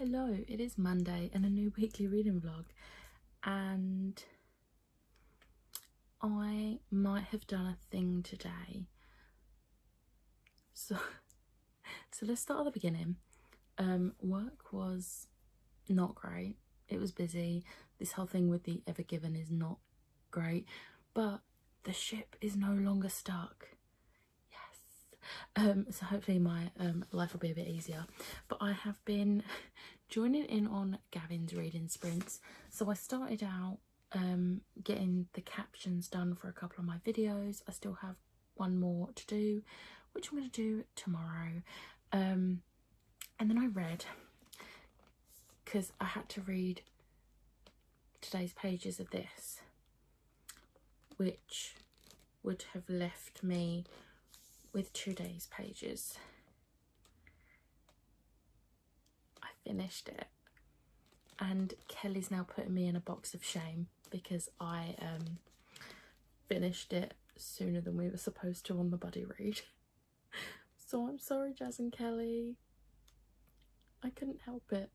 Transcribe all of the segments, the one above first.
Hello, it is Monday and a new weekly reading vlog, and I might have done a thing today. So let's start at the beginning. Work was not great. It was busy. This whole thing with the Ever Given is not great, but the ship is no longer stuck. So hopefully my life will be a bit easier. But I have been joining in on Gavin's reading sprints. So I started out getting the captions done for a couple of my videos. I still have one more to do, which I'm going to do tomorrow. And then I read, because I had to read today's pages of this, which would have left me with today's pages. I finished it, and Kelly's now putting me in a box of shame because I finished it sooner than we were supposed to on the buddy read. So I'm sorry, Jazz and Kelly. I couldn't help it.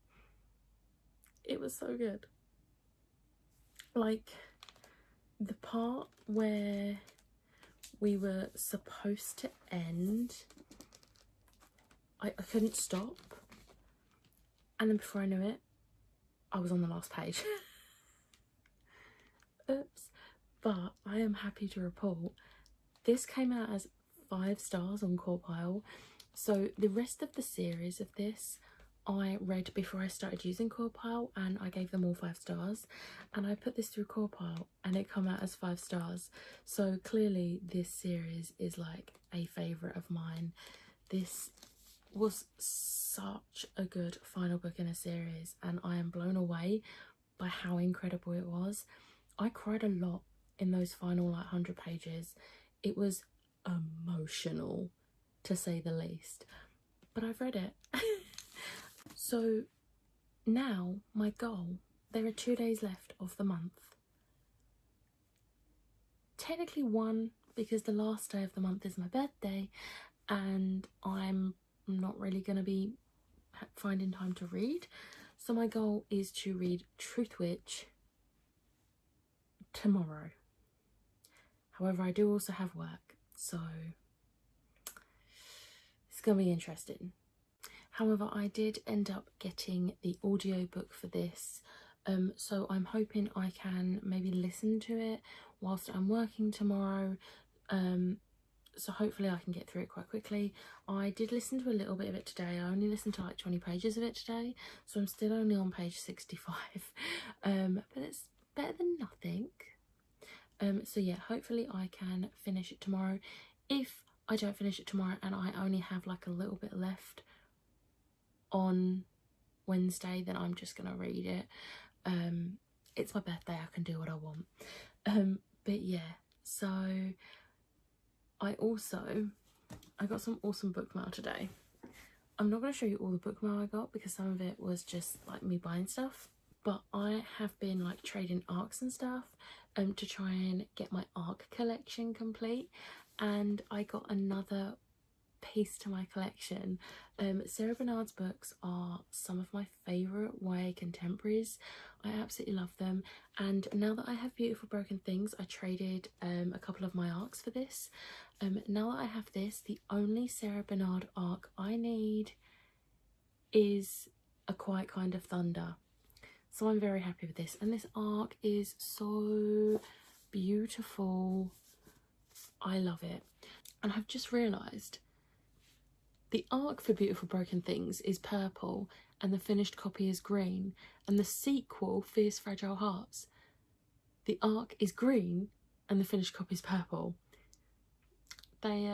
It was so good. Like, the part where we were supposed to end, I couldn't stop, and then before I knew it, I was on the last page. Oops. But I am happy to report this came out as 5 stars on CawPile. So the rest of the series of this I read before I started using CawPile, and I gave them all 5 stars, and I put this through CawPile and it come out as 5 stars. So clearly this series is like a favourite of mine. This was such a good final book in a series, and I am blown away by how incredible it was. I cried a lot in those final 100 pages. It was emotional, to say the least, but I've read it. So now my goal, there are 2 days left of the month. Technically 1, because the last day of the month is my birthday and I'm not really going to be finding time to read. So my goal is to read Truthwitch tomorrow. However, I do also have work, so it's going to be interesting. However, I did end up getting the audiobook for this, so I'm hoping I can maybe listen to it whilst I'm working tomorrow, so hopefully I can get through it quite quickly. I did listen to a little bit of it today. I only listened to like 20 pages of it today, so I'm still only on page 65, but it's better than nothing. So yeah, hopefully I can finish it tomorrow. If I don't finish it tomorrow and I only have like a little bit left on Wednesday, then I'm just gonna read it. It's my birthday, I can do what I want. But yeah, so I got some awesome book mail today. I'm not going to show you all the book mail I got because some of it was just like me buying stuff, but I have been like trading ARCs and stuff to try and get my ARC collection complete, and I got another piece to my collection. Sarah Bernard's books are some of my favourite YA contemporaries. I absolutely love them, and now that I have Beautiful Broken Things, I traded a couple of my ARCs for this. Now that I have this, the only Sarah Bernard ARC I need is A Quiet Kind of Thunder. So I'm very happy with this, and this ARC is so beautiful. I love it. And I've just realised the ARC for Beautiful Broken Things is purple and the finished copy is green, and the sequel, Fierce Fragile Hearts, the ARC is green and the finished copy is purple. They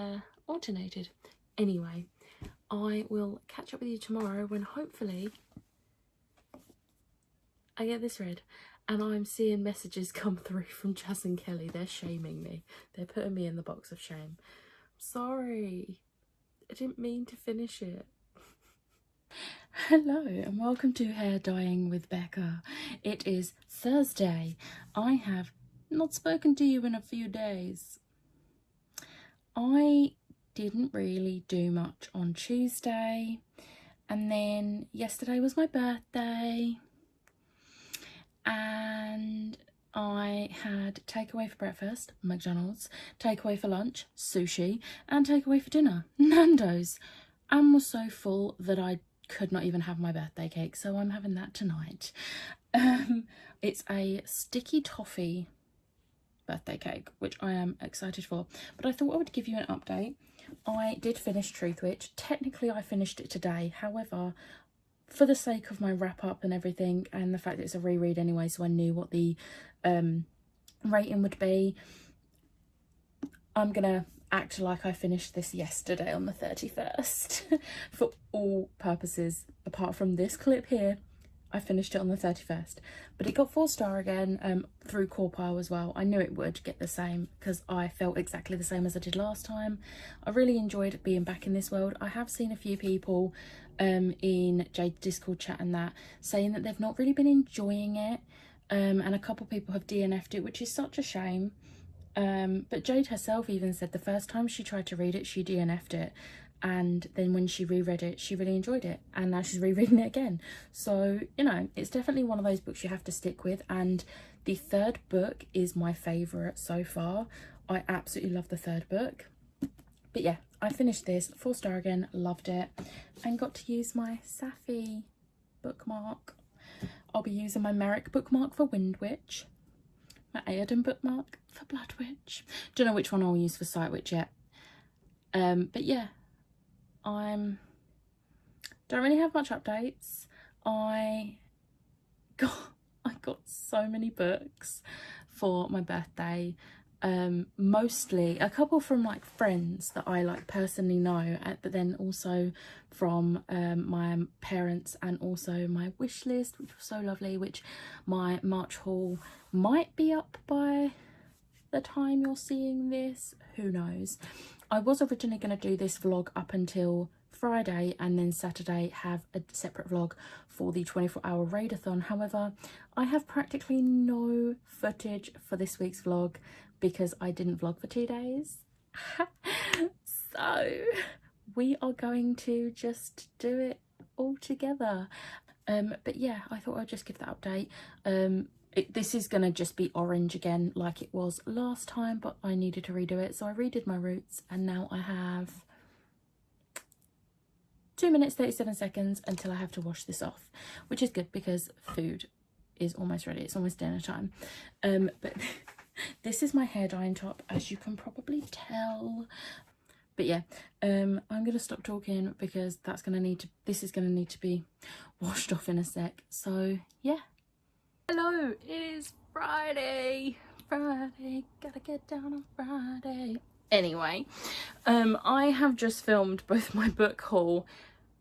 alternated. Anyway, I will catch up with you tomorrow when hopefully I get this read, and I'm seeing messages come through from Jazz and Kelly. They're shaming me. They're putting me in the box of shame. I'm sorry. I didn't mean to finish it. Hello and welcome to Hair Dyeing with Becca. It is Thursday. I have not spoken to you in a few days. I didn't really do much on Tuesday, And then yesterday was my birthday, and I had takeaway for breakfast, McDonald's, takeaway for lunch, sushi, and takeaway for dinner, Nando's, and was so full that I could not even have my birthday cake, so I'm having that tonight. It's a sticky toffee birthday cake, which I am excited for, but I thought I would give you an update. I did finish Truthwitch. Technically I finished it today, however, for the sake of my wrap up and everything, and the fact that it's a reread anyway, so I knew what the rating would be, I'm gonna act like I finished this yesterday on the 31st. For all purposes, apart from this clip here, I finished it on the 31st. But it got 4-star again through CawPile as well. I knew it would get the same because I felt exactly the same as I did last time. I really enjoyed being back in this world. I have seen a few people in Jade's Discord chat and that saying that they've not really been enjoying it, and a couple people have DNF'd it, which is such a shame. But Jade herself even said the first time she tried to read it, she DNF'd it, and then when she reread it, she really enjoyed it, and now she's rereading it again. So, you know, it's definitely one of those books you have to stick with, and the third book is my favourite so far. I absolutely love the third book. But yeah, I finished this, 4-star again, loved it, and got to use my Safi bookmark. I'll be using my Merrick bookmark for Wind Witch, my Aoden bookmark for Blood Witch. Don't know which one I'll use for Sight Witch yet. But yeah, don't really have much updates. I got so many books for my birthday. Mostly a couple from like friends that I like personally know, but then also from my parents, and also my wish list, which was so lovely, which my March haul might be up by the time you're seeing this, who knows. I was originally going to do this vlog up until Friday and then Saturday have a separate vlog for the 24-hour raid-a-thon. However, I have practically no footage for this week's vlog because I didn't vlog for 2 days. So we are going to just do it all together. But yeah, I thought I'd just give that update. This is going to just be orange again like it was last time, but I needed to redo it, so I redid my roots, and now I have 2 minutes 37 seconds until I have to wash this off, which is good because food is almost ready. It's almost dinner time. But this is my hair dyeing top, as you can probably tell. But yeah, I'm gonna stop talking because this is gonna need to be washed off in a sec. So yeah. Hello, it is Friday. Gotta get down on Friday. Anyway, I have just filmed both my book haul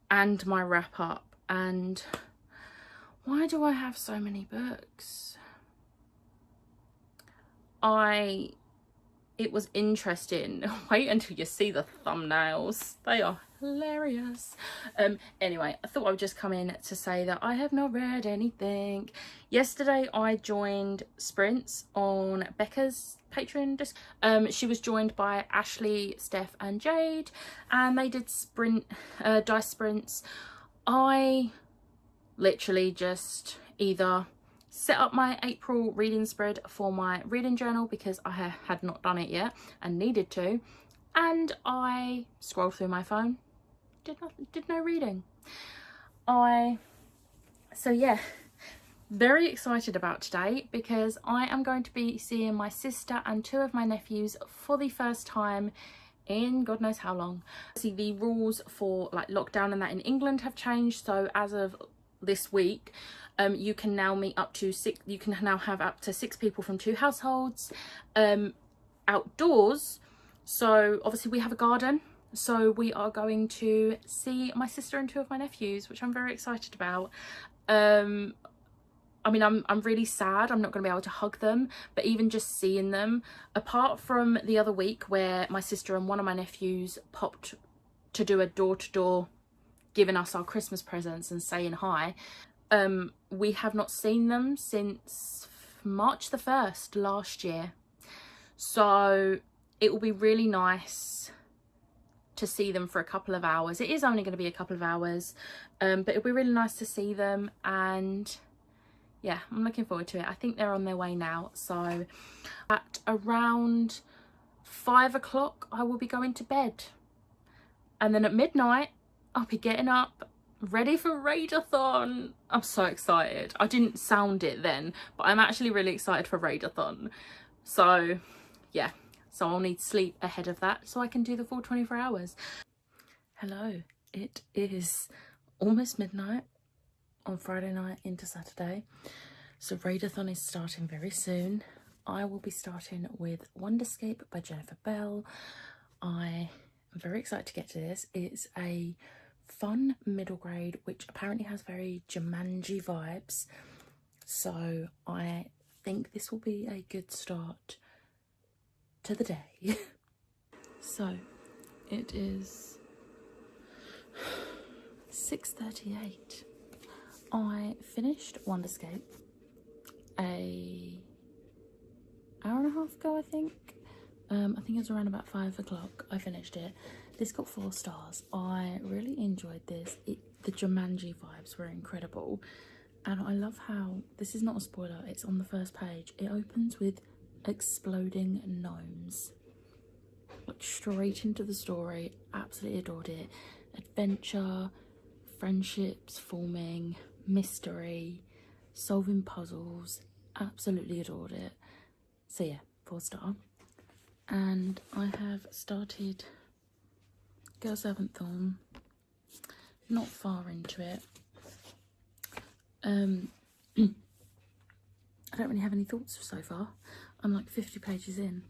and my wrap up, and why do I have so many books? It was interesting. Wait until you see the thumbnails. They are hilarious. Anyway, I thought I would just come in to say that I have not read anything. Yesterday I joined sprints on Becca's Patreon. She was joined by Ashley, Steph and Jade, and they did dice sprints. I literally just either set up my April reading spread for my reading journal because I had not done it yet and needed to, and I scrolled through my phone, did no reading. So yeah, very excited about today because I am going to be seeing my sister and 2 of my nephews for the first time in God knows how long. See, the rules for like lockdown and that in England have changed, so as of this week you can now meet up to 6, you can now have up to 6 people from 2 households outdoors. So obviously we have a garden, so we are going to see my sister and 2 of my nephews, which I'm very excited about. I mean, I'm really sad I'm not going to be able to hug them, but even just seeing them, apart from the other week where my sister and one of my nephews popped to do a door-to-door giving us our Christmas presents and saying hi, we have not seen them since March the 1st last year. So it will be really nice to see them for a couple of hours. It is only going to be a couple of hours, but it'll be really nice to see them, and yeah, I'm looking forward to it. I think they're on their way now, so at around 5 o'clock I will be going to bed, and then at midnight I'll be getting up ready for Raidathon. I'm so excited. I didn't sound it then, but I'm actually really excited for Raidathon. So yeah, so I'll need sleep ahead of that so I can do the full 24 hours. Hello, it is almost midnight on Friday night into Saturday, so Raidathon is starting very soon. I will be starting with Wonderscape by Jennifer Bell. I am very excited to get to this. It's a fun middle grade which apparently has very Jumanji vibes, so I think this will be a good start to the day. So it is 6:38. I finished Wonderscape a hour and a half ago, I think. I think it was around about 5 o'clock I finished it. This got 4 stars. I really enjoyed this. The Jumanji vibes were incredible, and I love how, this is not a spoiler, it's on the first page, it opens with exploding gnomes, like straight into the story. Absolutely adored it. Adventure, friendships forming, mystery, solving puzzles, absolutely adored it. So yeah, 4 star. And I have started Girls Haven't Thorn, not far into it. I don't really have any thoughts so far. I'm like 50 pages in,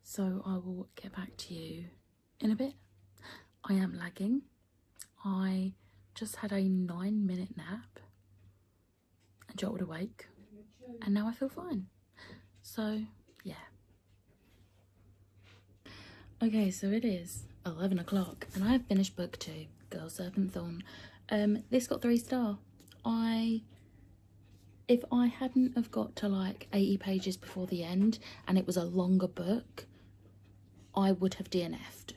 so I will get back to you in a bit. I am lagging. I just had a 9-minute nap and jolted awake, and now I feel fine. So yeah. Okay, so it is 11 o'clock and I have finished book 2, Girls Serpent Thorn. This got 3 star. If I hadn't have got to like 80 pages before the end and it was a longer book, I would have DNF'd.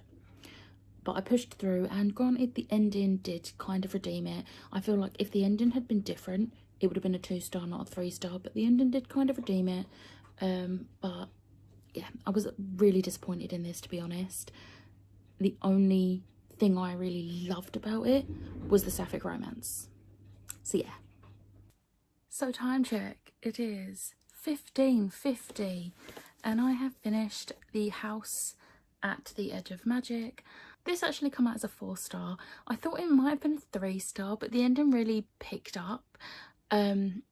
But I pushed through, and granted the ending did kind of redeem it. I feel like if the ending had been different, it would have been a 2 star, not a 3 star, but the ending did kind of redeem it. But yeah, I was really disappointed in this, to be honest. The only thing I really loved about it was the sapphic romance. So yeah. So time check, it is 15:50 and I have finished The House at the Edge of Magic. This actually come out as a 4 star. I thought it might have been a 3 star, but the ending really picked up. I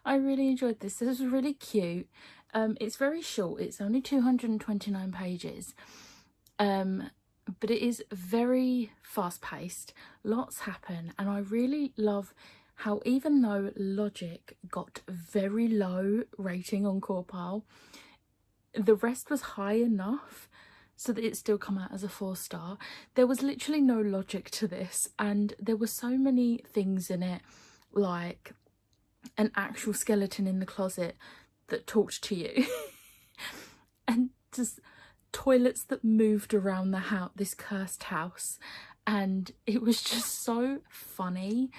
really enjoyed this. This was really cute. It's very short. It's only 229 pages. But it is very fast-paced. Lots happen, and I really love how, even though Logic got very low rating on Corpal, the rest was high enough so that it still come out as a 4 star. There was literally no logic to this, and there were so many things in it, like an actual skeleton in the closet that talked to you and just toilets that moved around the house, this cursed house, and it was just so funny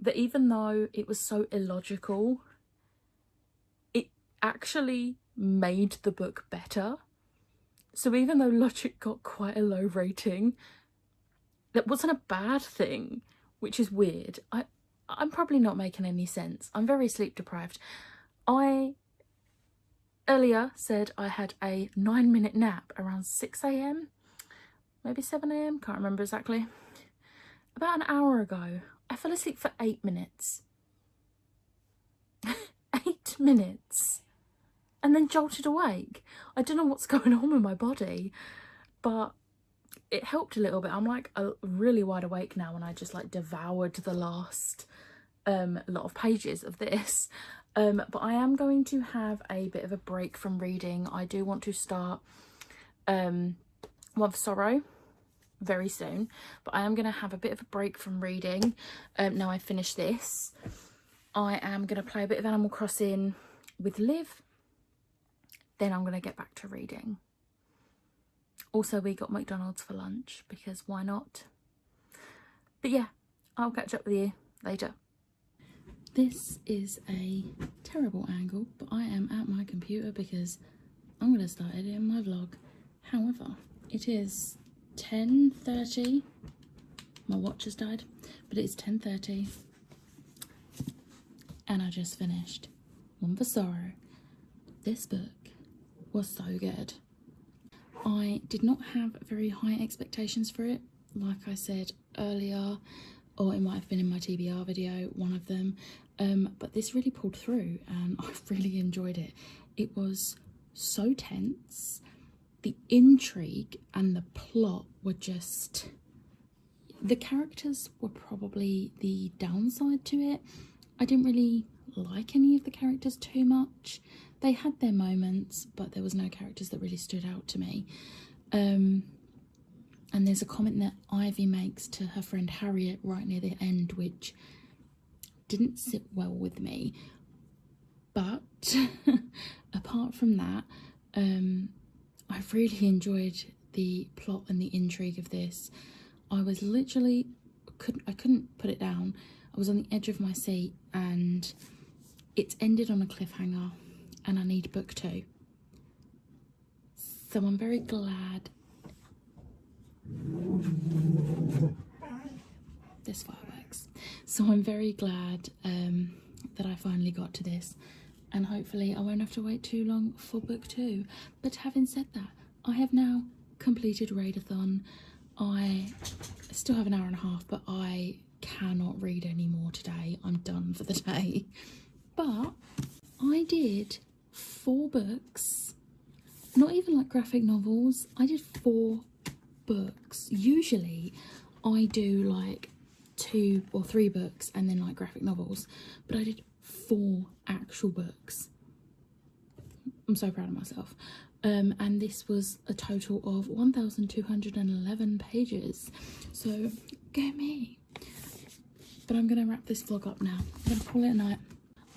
that even though it was so illogical, it actually made the book better. So even though Logic got quite a low rating, that wasn't a bad thing, which is weird. I'm probably not making any sense. I'm very sleep deprived. I earlier said I had a 9-minute nap around 6 AM, maybe 7 AM, can't remember exactly. About an hour ago, I fell asleep for 8 minutes. 8 minutes. And then jolted awake. I don't know what's going on with my body, but it helped a little bit. I'm like really wide awake now, and I just like devoured the last lot of pages of this. But I am going to have a bit of a break from reading. I do want to start One of Sorrow very soon, but I am going to have a bit of a break from reading. Now I finish this, I am going to play a bit of Animal Crossing with Liv, then I'm going to get back to reading. Also, we got McDonald's for lunch because why not? But yeah, I'll catch up with you later. This is a terrible angle, but I am at my computer because I'm going to start editing my vlog. However, it is 10:30. My watch has died, but it's 10:30 and I just finished One for Sorrow. This book was so good. I did not have very high expectations for it, like I said earlier, or it might have been in my TBR video, one of them, but this really pulled through and I really enjoyed it. It was so tense. The intrigue and the plot were just... The characters were probably the downside to it. I didn't really like any of the characters too much. They had their moments, but there was no characters that really stood out to me. And there's a comment that Ivy makes to her friend Harriet right near the end, which didn't sit well with me. But apart from that, I really enjoyed the plot and the intrigue of this. I was literally, I couldn't put it down. I was on the edge of my seat and it's ended on a cliffhanger and I need book 2. So I'm very glad. There's fireworks. So I'm very glad that I finally got to this, and hopefully I won't have to wait too long for book 2. But having said that, I have now completed Readathon. I still have an hour and a half, but I cannot read anymore today. I'm done for the day. But I did 4 books, not even like graphic novels. I did 4 books. Usually I do like 2 or 3 books and then like graphic novels, but I did 4 actual books. I'm so proud of myself. And this was a total of 1,211 pages. So go me. But I'm gonna wrap this vlog up now. I'm gonna call it a night.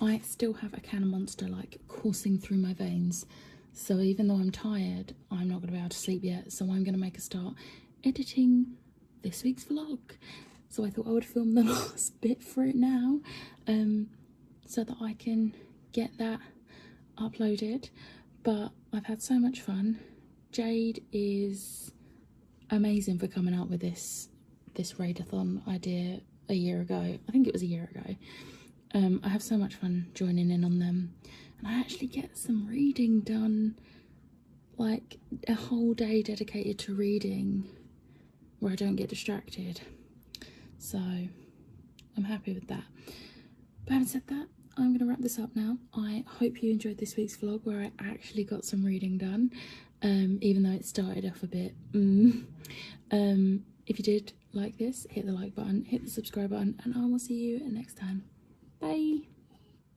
I still have a can of Monster like coursing through my veins. So even though I'm tired, I'm not gonna be able to sleep yet. So I'm gonna make a start editing this week's vlog. So I thought I would film the last bit for it now, so that I can get that uploaded. But I've had so much fun. Jade is amazing for coming out with this Readathon idea a year ago. I think it was a year ago. I have so much fun joining in on them, and I actually get some reading done, like a whole day dedicated to reading where I don't get distracted. So I'm happy with that. But having said that, I'm going to wrap this up now. I hope you enjoyed this week's vlog where I actually got some reading done, even though it started off a bit. If you did like this, hit the like button, hit the subscribe button, and I will see you next time. Bye!